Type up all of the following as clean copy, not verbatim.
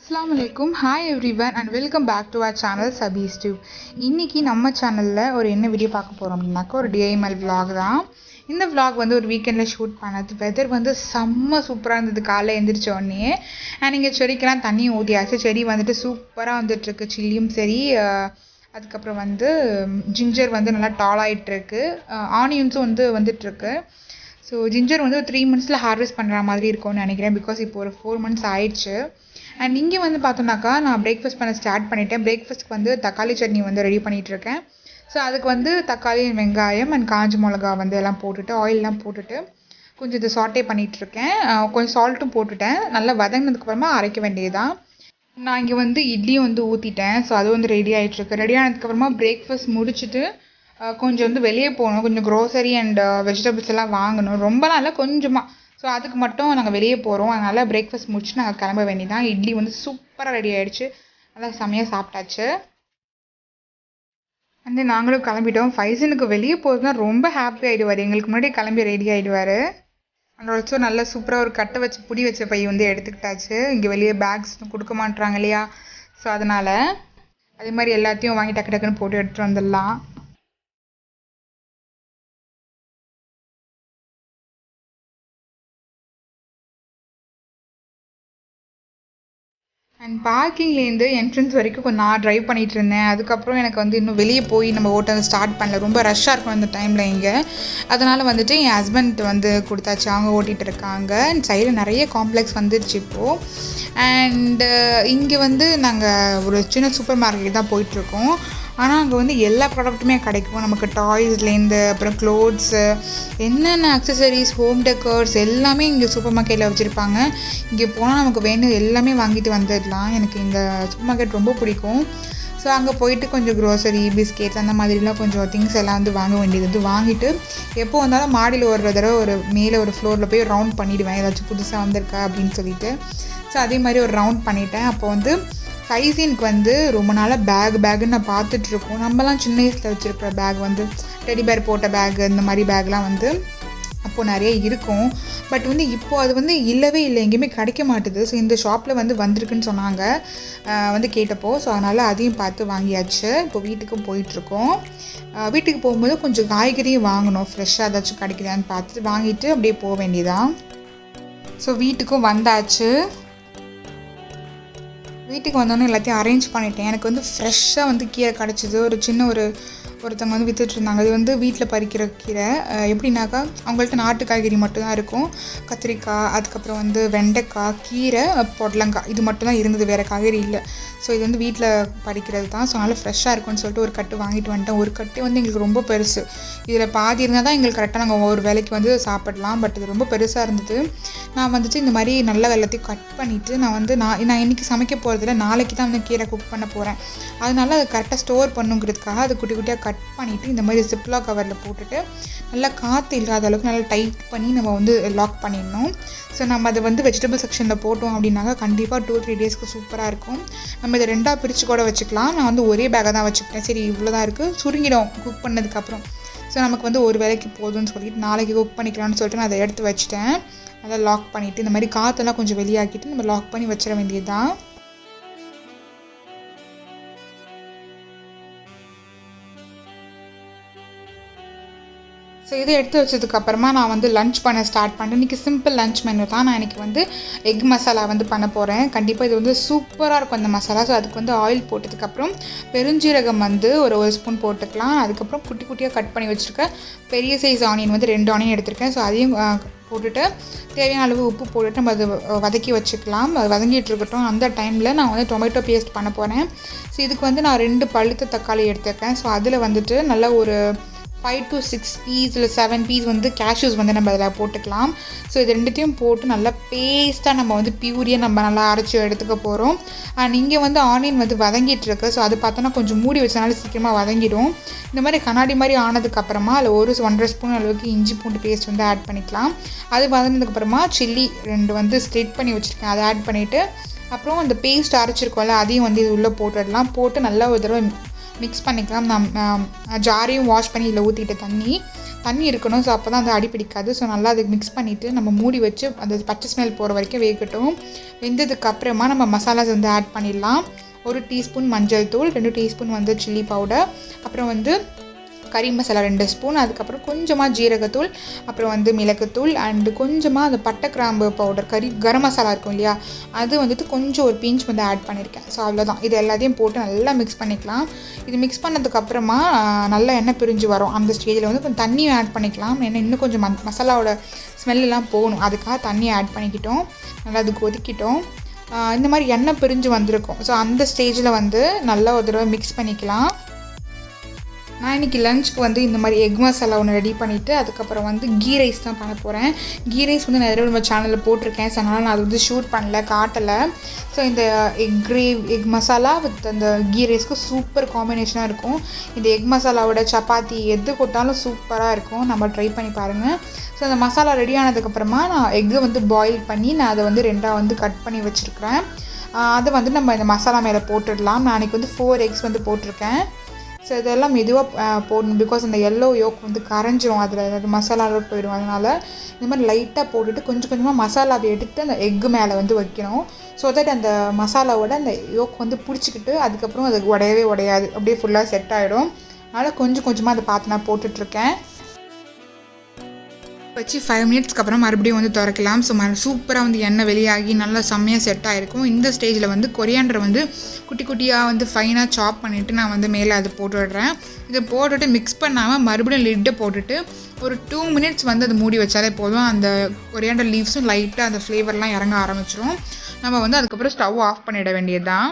அஸ்ஸலாமு அலைக்கும். Hi everyone and welcome back to our channel Sabees tube. இன்றைக்கி நம்ம சேனலில் ஒரு என்ன வீடியோ பார்க்க போகிறோம் அப்படின்னாக்கா ஒரு DIML vlog தான். இந்த vlog வந்து ஒரு வீக்கெண்டில் ஷூட் பண்ணது. வெதர் வந்து செம்ம சூப்பராக இருந்தது. காலையில் எழுந்திரிச்ச உடனே இங்கே செடிக்கெல்லாம் தண்ணியும் ஊற்றியாச்சு. செடி வந்துட்டு சூப்பராக வந்துட்டுருக்கு. சில்லியும் சரி, அதுக்கப்புறம் வந்து ஜிஞ்சர் வந்து நல்லா டால் ஆகிட்டுருக்கு. ஆனியன்ஸும் வந்துட்டுருக்கு. ஸோ ஜிஞ்சர் வந்து ஒரு 3 months ஹார்வெஸ்ட் பண்ணுற மாதிரி இருக்கும்னு நினைக்கிறேன். பிகாஸ் இப்போ ஒரு 4 months ஆயிடுச்சு. அண்ட் இங்கே வந்து பார்த்தோம்னாக்கா நான் பிரேக்ஃபாஸ்ட் பண்ண ஸ்டார்ட் பண்ணிட்டேன். பிரேக்ஃபாஸ்ட்க்கு வந்து தக்காளி சட்னி வந்து ரெடி பண்ணிகிட்ருக்கேன். ஸோ அதுக்கு வந்து தக்காளி, வெங்காயம் அண்ட் காஞ்ச மிளகா வந்து எல்லாம் போட்டுட்டு ஆயிலெலாம் போட்டுட்டு கொஞ்சம் இது சாட்டே பண்ணிகிட்ருக்கேன். கொஞ்சம் சால்ட்டும் போட்டுட்டேன். நல்லா வதங்கினதுக்கப்புறமா அரைக்க வேண்டியது தான். நான் இங்கே வந்து இட்லியும் வந்து ஊற்றிட்டேன். ஸோ அது வந்து ரெடி ஆகிட்டுருக்கு. ரெடி ஆனதுக்கப்புறமா பிரேக்ஃபாஸ்ட் முடிச்சுட்டு கொஞ்சம் வந்து வெளியே போகணும். கொஞ்சம் க்ரோசரி அண்ட் வெஜிடபிள்ஸ் எல்லாம் வாங்கணும். ரொம்பலாம் இல்லை, கொஞ்சமாக. ஸோ அதுக்கு மட்டும் நாங்கள் வெளியே போகிறோம். அதனால் பிரேக்ஃபாஸ்ட் முடிச்சுட்டு நாங்கள் கிளம்ப வேண்டியதான். இட்லி வந்து சூப்பராக ரெடி ஆகிடுச்சு. நல்லா செம்மையாக சாப்பிட்டாச்சு. வந்து நாங்களும் கிளம்பிட்டோம். ஃபைசனுக்கு வெளியே போகிறதுனா ரொம்ப ஹாப்பி ஆகிடுவார். எங்களுக்கு முன்னாடி கிளம்பி ரெடி ஆகிடுவார். அங்கே வச்சு நல்லா சூப்பராக ஒரு கட்டை வச்சு புடி வச்ச பை வந்து எடுத்துக்கிட்டாச்சு. இங்கே வெளியே பேக்ஸ் கொடுக்க மாட்டுறாங்க இல்லையா? ஸோ அதனால் அதே மாதிரி எல்லாத்தையும் வாங்கி டக்கு டக்குன்னு போட்டு எடுத்துகிட்டு வந்துடலாம். அண்ட் பார்க்கிங்லேருந்து என்ட்ரன்ஸ் வரைக்கும் கொஞ்சம் நான் ட்ரைவ் பண்ணிகிட்டு இருந்தேன். அதுக்கப்புறம் எனக்கு வந்து இன்னும் வெளியே போய் நம்ம ஓட்ட ஸ்டார்ட் பண்ணல. ரொம்ப ரஷ்ஷாக இருக்கும் அந்த டைமில் இங்கே. அதனால் வந்துட்டு என் ஹஸ்பண்ட் வந்து கொடுத்தாச்சு. அவங்க ஓட்டிகிட்டு இருக்காங்க. அண்ட் சைடில் நிறைய காம்ப்ளெக்ஸ் வந்துடுச்சு இப்போது. அண்டு இங்கே வந்து நாங்கள் ஒரு சின்ன சூப்பர் மார்க்கெட் தான் போயிட்டுருக்கோம். ஆனால் அங்கே வந்து எல்லா ப்ராடக்ட்டுமே கிடைக்கும். நமக்கு டாய்ஸ்லேருந்து அப்புறம் க்ளோத்ஸு, என்னென்ன அக்சசரிஸ், ஹோம் டெக்கர்ஸ் எல்லாமே இங்கே சூப்பர் மார்க்கெட்டில் வச்சுருப்பாங்க. இங்கே போனால் நமக்கு வேணும் எல்லாமே வாங்கிட்டு வந்துடலாம். எனக்கு இந்த சூப்பர் மார்க்கெட் ரொம்ப பிடிக்கும். ஸோ அங்கே போயிட்டு கொஞ்சம் க்ரோசரி, பிஸ்கெட்ஸ் அந்த மாதிரிலாம் கொஞ்சம் திங்ஸ் எல்லாம் வந்து வாங்க வேண்டியது வந்து வாங்கிட்டு எப்போ வந்தாலும் மாடியில் ஒரு தடவை ஒரு மேலே ஒரு ஃப்ளோரில் போய் ரவுண்ட் பண்ணிவிடுவேன். ஏதாச்சும் புதுசாக வந்திருக்கா அப்படின்னு சொல்லிட்டு. ஸோ அதே மாதிரி ஒரு ரவுண்ட் பண்ணிவிட்டேன். அப்போ வந்து ஃபைசீனுக்கு வந்து ரொம்ப நாளாக பேக்குன்னு நான் பார்த்துட்ருக்கோம். நம்மலாம் சின்ன வயசில் வச்சுருக்கிற பேக் வந்து டெடி பேர் போட்ட பேகு, இந்த மாதிரி பேக்லாம் வந்து அப்போது நிறைய இருக்கும். பட் வந்து இப்போது அது வந்து இல்லவே இல்லை, எங்கேயுமே கிடைக்க மாட்டுது. ஸோ இந்த ஷாப்பில் வந்து வந்திருக்குன்னு சொன்னாங்க வந்து கேட்டப்போ. ஸோ அதனால் அதையும் பார்த்து வாங்கியாச்சு. இப்போ வீட்டுக்கும் போயிட்டுருக்கோம். வீட்டுக்கு போகும்போது கொஞ்சம் காய்கறியும் வாங்கணும். ஃப்ரெஷ்ஷாக ஏதாச்சும் கிடைக்குதான்னு பார்த்துட்டு வாங்கிட்டு அப்படியே போக வேண்டியதான். ஸோ வீட்டுக்கும் வந்தாச்சு. வீட்டுக்கு வந்தோன்னே எல்லாத்தையும் அரேஞ்ச் பண்ணிட்டேன். எனக்கு வந்து ஃப்ரெஷ்ஷாக வந்து கீரை கிடச்சிது. ஒரு சின்ன ஒருத்தவங்க வந்து விற்றுட்ருந்தாங்க. அது வந்து வீட்டில் பறிக்கிற கீரை. எப்படின்னாக்கா அவங்கள்ட்ட நாட்டு காய்கறி மட்டும்தான் இருக்கும். கத்திரிக்காய், அதுக்கப்புறம் வந்து வெண்டைக்காய், கீரை, பொடலங்காய், இது மட்டும் தான் இருந்தது. வேறு காய்கறி இல்லை. ஸோ இது வந்து வீட்டில் பறிக்கிறது தான். ஸோ அதனால் ஃப்ரெஷ்ஷாக இருக்கும்னு சொல்லிட்டு ஒரு கட்டு வாங்கிட்டு வந்துட்டேன். ஒரு கட்டு வந்து எங்களுக்கு ரொம்ப பெருசு. இதில் பாதி இருந்தால் தான் எங்களுக்கு கரெக்டாக நாங்கள் ஒரு வேலைக்கு வந்து சாப்பிடலாம். பட் இது ரொம்ப பெருசாக இருந்தது. நான் வந்துட்டு இந்த மாதிரி நல்லா எல்லாத்தையும் கட் பண்ணிவிட்டு நான் இன்றைக்கி சமைக்க போகிறதில்ல, நாளைக்கு தான் வந்து கீரை குக் பண்ண போகிறேன். அதனால அது கரெக்டாக ஸ்டோர் பண்ணுங்கிறதுக்காக அது குட்டி குட்டியாக கட் பண்ணிவிட்டு இந்த மாதிரி ஜிப்லாக் கவரில் போட்டுட்டு நல்லா காற்று இல்லாத அளவுக்கு நல்லா டைட் பண்ணி நம்ம வந்து லாக் பண்ணிடணும். ஸோ நம்ம அதை வந்து வெஜிடபிள் செக்ஷனில் போட்டோம் அப்படின்னாக்கா கண்டிப்பாக 2-3 டேஸ்க்கு சூப்பராக இருக்கும். நம்ம இதை 2ஆக பிரித்து கூட வச்சுக்கலாம். நான் வந்து ஒரே பேக்கை தான் வச்சுக்கிட்டேன். சரி இவ்வளோ தான் இருக்குது, சுருங்கிடும் குக் பண்ணதுக்கப்புறம். ஸோ நமக்கு வந்து ஒரு வேலைக்கு போதும்னு சொல்லிட்டு நாளைக்கு குக் பண்ணிக்கலாம்னு சொல்லிட்டு நான் அதை எடுத்து வச்சுட்டேன். நல்லா லாக் பண்ணிவிட்டு இந்த மாதிரி காற்றெல்லாம் கொஞ்சம் வெளியாக்கிட்டு நம்ம லாக் பண்ணி வச்சிட வேண்டியது தான். ஸோ இதை எடுத்து வச்சதுக்கப்புறமா நான் வந்து லன்ச் பண்ண ஸ்டார்ட் பண்ணேன். இன்றைக்கி சிம்பிள் லன்ச் மெனு தான். நான் இன்றைக்கி வந்து எக் மசாலா வந்து பண்ண போகிறேன். கண்டிப்பாக இது வந்து சூப்பராக இருக்கும் அந்த மசாலா. ஸோ அதுக்கு வந்து ஆயில் போட்டதுக்கப்புறம் பெருஞ்சீரகம் வந்து ஒரு ஸ்பூன் போட்டுக்கலாம். அதுக்கப்புறம் குட்டி குட்டியாக கட் பண்ணி வச்சுருக்கேன். பெரிய சைஸ் ஆனியன் வந்து 2 ஆனியன் எடுத்திருக்கேன். ஸோ அதையும் போட்டுட்டு தேவையான அளவு உப்பு போட்டுட்டு நம்ம அதை வதக்கி வச்சுக்கலாம். அது வதங்கிட்டு இருக்கட்டும். அந்த டைமில் நான் வந்து டொமேட்டோ பேஸ்ட் பண்ண போகிறேன். ஸோ இதுக்கு வந்து நான் 2 பழுத்த தக்காளி எடுத்துருக்கேன். ஸோ அதில் வந்துட்டு நல்லா ஒரு 5 to 6 பீஸ் இல்லை 7 பீஸ் வந்து கேஷ்யூஸ் வந்து நம்ம அதில் போட்டுக்கலாம். ஸோ இது ரெண்டுத்தையும் போட்டு நல்லா பேஸ்ட்டாக நம்ம வந்து பியூரியாக நம்ம நல்லா அரைச்சி எடுத்துக்க போகிறோம். அண்ட் இங்கே வந்து ஆனியன் வந்து வதங்கிட்டுருக்கு. ஸோ அது பார்த்தோன்னா கொஞ்சம் மூடி வச்சனால சீக்கிரமாக வதங்கிடும். இந்த மாதிரி கண்ணாடி மாதிரி ஆனதுக்கப்புறமா அதில் 1.5 ஸ்பூன் அளவுக்கு இஞ்சி பூண்டு பேஸ்ட் வந்து ஆட் பண்ணிக்கலாம். அது வதங்கினதுக்கப்புறமா சில்லி 2 வந்து ஸ்ப்ளிட் பண்ணி வச்சுருக்கேன். அதை ஆட் பண்ணிவிட்டு அப்புறம் அந்த பேஸ்ட் அரைச்சிருக்கோம்ல அதையும் வந்து இது உள்ளே போட்டுடலாம். போட்டு நல்லா ஒரு தடவை மிக்ஸ் பண்ணிக்கலாம். நான் ஜாரையும் வாஷ் பண்ணி இதில் ஊற்றிட்டு தண்ணி. தண்ணி இருக்கணும். ஸோ அப்போ தான் அது அடி பிடிக்காது. ஸோ நல்லா அதுக்கு மிக்ஸ் பண்ணிவிட்டு நம்ம மூடி வச்சு அந்த பச்சை ஸ்மெல் போகிற வரைக்கும் வேகட்டும். வெந்ததுக்கு அப்புறமா நம்ம மசாலாஸ் வந்து ஆட் பண்ணிடலாம். 1 டீஸ்பூன் மஞ்சள் தூள், 2 டீஸ்பூன் வந்து சில்லி பவுடர், அப்புறம் வந்து கறி மசாலா 2 ஸ்பூன், அதுக்கப்புறம் கொஞ்சமாக ஜீரகத்தூள், அப்புறம் வந்து மிளகுத்தூள் அண்டு கொஞ்சமாக அந்த பட்டை கிராம்பு பவுடர் கரம் மசாலா இருக்கும் இல்லையா, அது வந்துட்டு கொஞ்சம் ஒரு பிஞ்ச் வந்து ஆட் பண்ணியிருக்கேன். ஸோ அவ்வளோதான். இது எல்லாத்தையும் போட்டு நல்லா மிக்ஸ் பண்ணிக்கலாம். இது மிக்ஸ் பண்ணதுக்கப்புறமா நல்லா எண்ணெய் பிரிஞ்சு வரும். அந்த ஸ்டேஜில் வந்து கொஞ்சம் தண்ணியும் ஆட் பண்ணிக்கலாம். ஏன்னா இன்னும் கொஞ்சம் மசாலாவோட ஸ்மெல்லாம் போகணும். அதுக்காக தண்ணியை ஆட் பண்ணிக்கிட்டோம். நல்லா அது கொதிக்கிட்டோம். இந்த மாதிரி எண்ணெய் பிரிஞ்சு வந்திருக்கும். ஸோ அந்த ஸ்டேஜில் வந்து நல்லா ஒரு தடவை மிக்ஸ் பண்ணிக்கலாம். நான் இன்றைக்கி லஞ்சுக்கு வந்து இந்த மாதிரி எக் மசாலா ஒன்று ரெடி பண்ணிவிட்டு அதுக்கப்புறம் வந்து கீ ரைஸ் தான் பண்ண போகிறேன். கீ ரைஸ் வந்து நிறைய நம்ம சேனலில் போட்டிருக்கேன். ஸோ அதனால் நான் அது வந்து ஷூட் பண்ணல, காட்டலை. ஸோ இந்த எக் மசாலா வித் அந்த கீ ரைஸ்க்கு சூப்பர் காம்பினேஷனாக இருக்கும். இந்த எக் மசாலாவோட சப்பாத்தி எது போட்டாலும் சூப்பராக இருக்கும். நம்ம ட்ரை பண்ணி பாருங்கள். ஸோ அந்த மசாலா ரெடி ஆனதுக்கப்புறமா நான் எக்கு வந்து பாயில் பண்ணி நான் அதை வந்து 2ஆக வந்து கட் பண்ணி வச்சுருக்கிறேன். அதை வந்து நம்ம இந்த மசாலா மேலே போட்டுடலாம். நான் அன்றைக்கி வந்து 4 எக்ஸ் வந்து போட்டிருக்கேன். ஸோ இதெல்லாம் மெதுவாக போடணும். பிகாஸ் அந்த எல்லோ யோக் வந்து கரைஞ்சிரும், அதில் அது மசாலாவோட போயிடும். அதனால் இந்த மாதிரி லைட்டாக போட்டுட்டு கொஞ்சம் கொஞ்சமாக மசாலாவை எடுத்து அந்த எக்கு மேலே வந்து வைக்கணும். ஸோ தட் அந்த மசாலாவோட அந்த யோக் வந்து பிடிச்சிக்கிட்டு அதுக்கப்புறம் அது உடையவே உடையாது, அப்படியே ஃபுல்லாக செட் ஆகிடும். அதனால் கொஞ்சம் கொஞ்சமாக அதை பார்த்து நான் போட்டுட்ருக்கேன். வச்சு 5 மினிட்ஸ்க்கு அப்புறம் மறுபடியும் வந்து திறக்கலாம். ஸோ சூப்பராக வந்து எண்ணெய் வெளியாகி நல்லா செம்மையாக செட் ஆகிருக்கும். இந்த ஸ்டேஜில் வந்து கொரியாண்டரை வந்து குட்டி குட்டியாக வந்து ஃபைனாக சாப் பண்ணிவிட்டு நான் வந்து மேலே அது போட்டு விடுறேன். இதை போட்டுட்டு மிக்ஸ் பண்ணாமல் மறுபடியும் லிட்டை போட்டுட்டு ஒரு 2 மினிட்ஸ் வந்து அது மூடி வச்சாலே போதும். அந்த கொரியாண்டர் லீவ்ஸும் லைட்டாக அந்த ஃப்ளேவர்லாம் இறங்க ஆரம்பிச்சிடும். நம்ம வந்து அதுக்கப்புறம் ஸ்டவ் ஆஃப் பண்ணிட வேண்டியது தான்.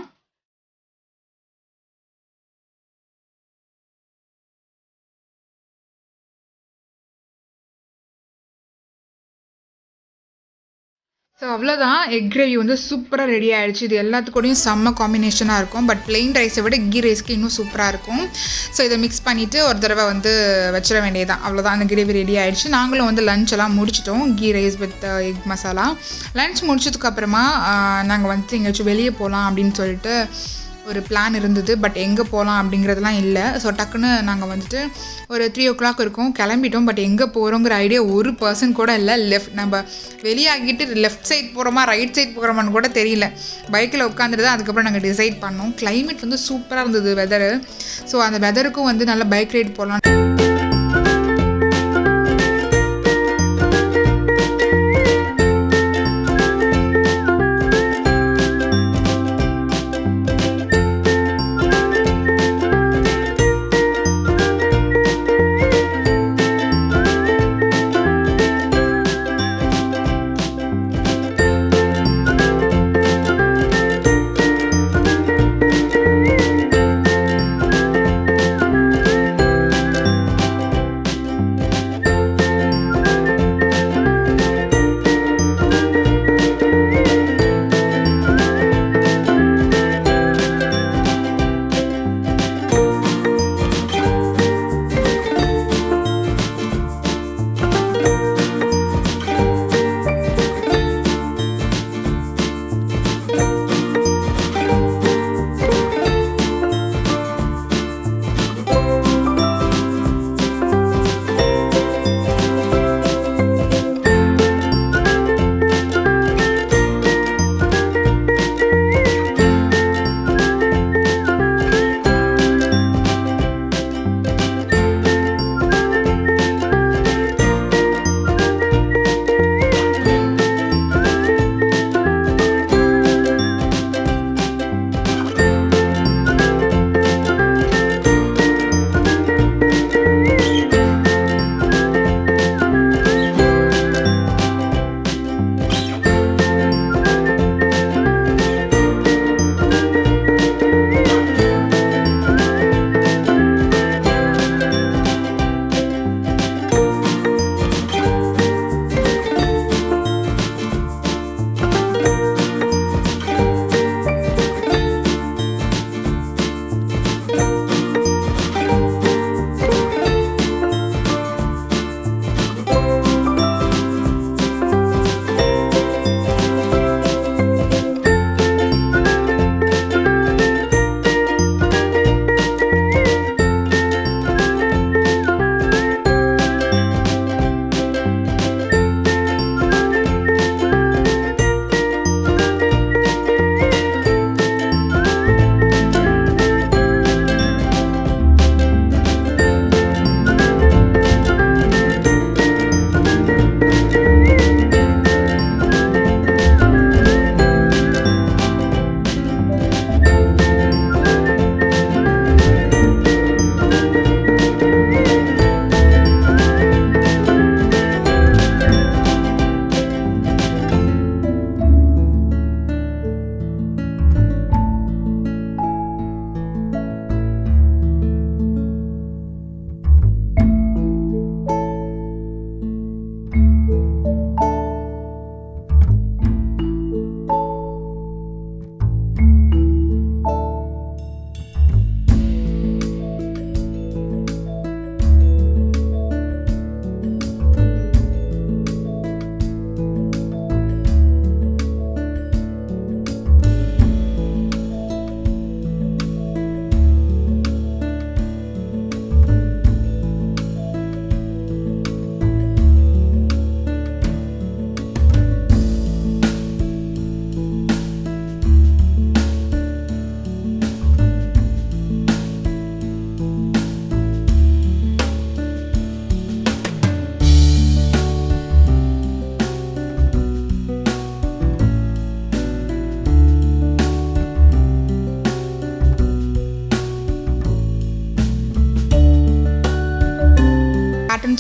ஸோ அவ்வளோதான். எக் கிரேவி வந்து சூப்பராக ரெடி ஆகிடுச்சு. இது எல்லாத்துக்கூடையும் செம்ம காம்பினேஷனாக இருக்கும். பட் பிளெயின் ரைஸை விட கீ ரைஸ்க்கு இன்னும் சூப்பராக இருக்கும். ஸோ இதை மிக்ஸ் பண்ணிவிட்டு ஒரு தடவை வந்து வச்சிட வேண்டியதான். அவ்வளோதான், அந்த கிரேவி ரெடி ஆகிடுச்சு. நாங்களும் வந்து லஞ்ச் எல்லாம் முடிச்சிட்டோம். Ghee rice with egg masala. Lunch முடிச்சதுக்கப்புறமா நாங்கள் வந்து எங்கேயாச்சும் வெளியே போகலாம் அப்படின்னு சொல்லிட்டு ஒரு பிளான் இருந்தது. பட் எங்கே போகலாம் அப்படிங்கிறதுலாம் இல்லை. ஸோ டக்குன்னு நாங்கள் வந்துட்டு ஒரு 3 o'clock இருக்கும் கிளம்பிட்டோம். பட் எங்கே போகிறோங்கிற ஐடியா ஒரு பர்சன் கூட இல்லை. நம்ம வெளியாகிட்டு லெஃப்ட் சைட் போகிறோமா ரைட் சைட் போகிறோமான்னு கூட தெரியல. பைக்கில் உட்காந்துட்டு தான் அதுக்கப்புறம் நாங்கள் டிசைட் பண்ணோம். கிளைமேட் வந்து சூப்பராக இருந்தது, வெதரு. ஸோ அந்த வெதருக்கும் வந்து நல்லா பைக் ரைட் போகலாம்.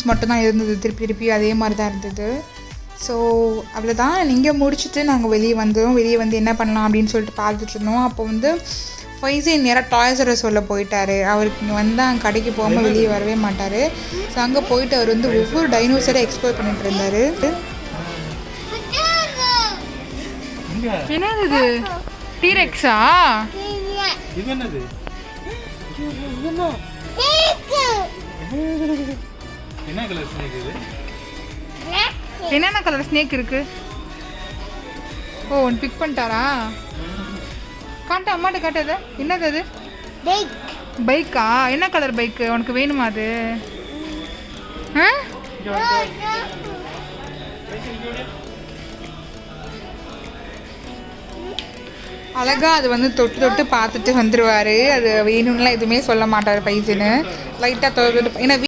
மட்டும் தான் இருந்தது, திருப்பி அதே மாதிரி தான் இருந்தது. ஸோ அவ்வளோதான். நீங்கள் முடிச்சுட்டு நாங்கள் வெளியே வந்தோம். வெளியே வந்து என்ன பண்ணலாம் அப்படின்னு சொல்லிட்டு பார்த்துட்டு இருந்தோம். அப்போ வந்து ஃபைஸின் நேராக டாய்ஸரை சொல்ல போயிட்டார். அவருக்கு இங்கே வந்தால் கடைக்கு போகாமல் வெளியே வரவே மாட்டார். ஸோ அங்கே போயிட்டு அவர் வந்து ஒவ்வொரு டைனோசரை எக்ஸ்ப்ளோர் பண்ணிட்டு இருந்தார். என்னது இது? டீரெக்ஸா? இது என்னது? என்ன கலர் ஸ்னேக் இது? என்னென்ன கலர் ஸ்னேக் இருக்கு? ஓ, ஒன்று பிக் பண்ணிட்டாரா? காட்டு, அம்மாட்ட காட்டுது. என்னது அது? பைக்கா? என்ன கலர் பைக்கு உனக்கு வேணுமா அது? அழகா அது வந்து தொட்டு தொட்டு பார்த்துட்டு வந்துடுவார். அது வேணும்லாம் எதுவுமே சொல்ல மாட்டார் பைசன்னு. லைட்டாக தொட்டு ஏன்னா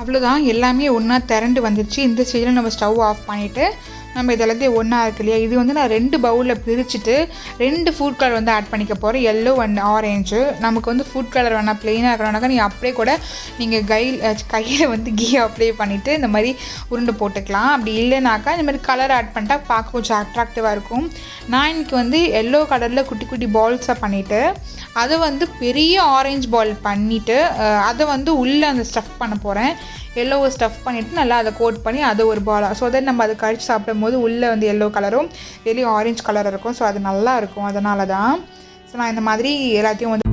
அவ்வளோதான். எல்லாமே ஒன்றா திரண்டு வந்துடுச்சு. இந்த ஸ்டேஜில் நம்ம ஸ்டவ் ஆஃப் பண்ணிவிட்டு நம்ம இதெல்லாத்தையும் ஒன்றா இருக்கு இல்லையா, இது வந்து நான் 2 பவுலில் பிரிச்சுட்டு 2 ஃபுட் கலர் வந்து ஆட் பண்ணிக்க போகிறேன். Yellow and orange. நமக்கு வந்து ஃபுட் கலர் வேணால் ப்ளெயினாக இருக்கிறனாக்கா நீங்கள் அப்படியே கூட நீங்கள் கையில் வந்து கீ அப்ளை பண்ணிவிட்டு இந்த மாதிரி உருண்டை போட்டுக்கலாம். அப்படி இல்லைனாக்கா இந்த மாதிரி கலர் ஆட் பண்ணிட்டா பார்க்க கொஞ்சம் அட்ராக்டிவாக இருக்கும். நான் இன்றைக்கி வந்து எல்லோ கலரில் குட்டி குட்டி பால்ஸாக பண்ணிவிட்டு அதை வந்து பெரிய ஆரஞ்சு பால் பண்ணிவிட்டு அதை வந்து உள்ளே அந்த ஸ்டஃப் பண்ண போகிறேன். எல்லோவை ஸ்டஃப் பண்ணிவிட்டு நல்லா அதை கோட் பண்ணி அதை ஒரு பாலாக, ஸோ தட் நம்ம அதை கழிச்சு சாப்பிடும் போது உள்ளே வந்து எல்லோ கலரும் வெளியே ஆரஞ்சு கலர் இருக்கும். ஸோ அது நல்லா இருக்கும். அதனால தான் ஸோ நான் இந்த மாதிரி எல்லாத்தையும் வந்து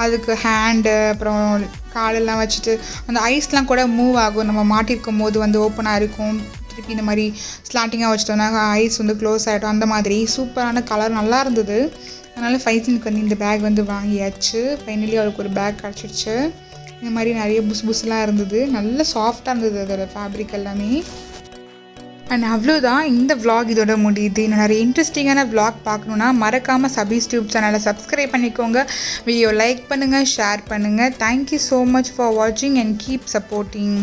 அதுக்கு ஹேண்டு அப்புறம் காலெல்லாம் வச்சுட்டு அந்த ஐஸ்லாம் கூட மூவ் ஆகும். நம்ம மாட்டிருக்கும் போது வந்து ஓப்பனாக இருக்கும். திருப்பி இந்த மாதிரி ஸ்லாட்டிங்காக வச்சுட்டோம்னா ஐஸ் வந்து க்ளோஸ் ஆகிடும். அந்த மாதிரி சூப்பரான கலர் நல்லா இருந்தது. அதனால் ஃபைசனுக்கு வந்து இந்த பேக் வந்து வாங்கியாச்சு. ஃபைனலி அவருக்கு ஒரு பேக் கிடச்சிடுச்சு. இந்த மாதிரி நிறைய புஸ்லாம் இருந்தது. நல்ல சாஃப்டாக இருந்தது அதோட ஃபேப்ரிக் எல்லாமே. அண்ட் அவ்வளோதான், இந்த vlog இதோட முடியுது. இன்னும் நிறைய இன்ட்ரெஸ்டிங்கான vlog பார்க்கணுன்னா மறக்காமல் சபீஸ் டியூப் சேனலை சப்ஸ்கிரைப் பண்ணிக்கோங்க. வீடியோ லைக் பண்ணுங்கள், ஷேர் பண்ணுங்கள். தேங்க்யூ ஸோ மச் ஃபார் வாட்சிங் அண்ட் கீப் சப்போர்ட்டிங்.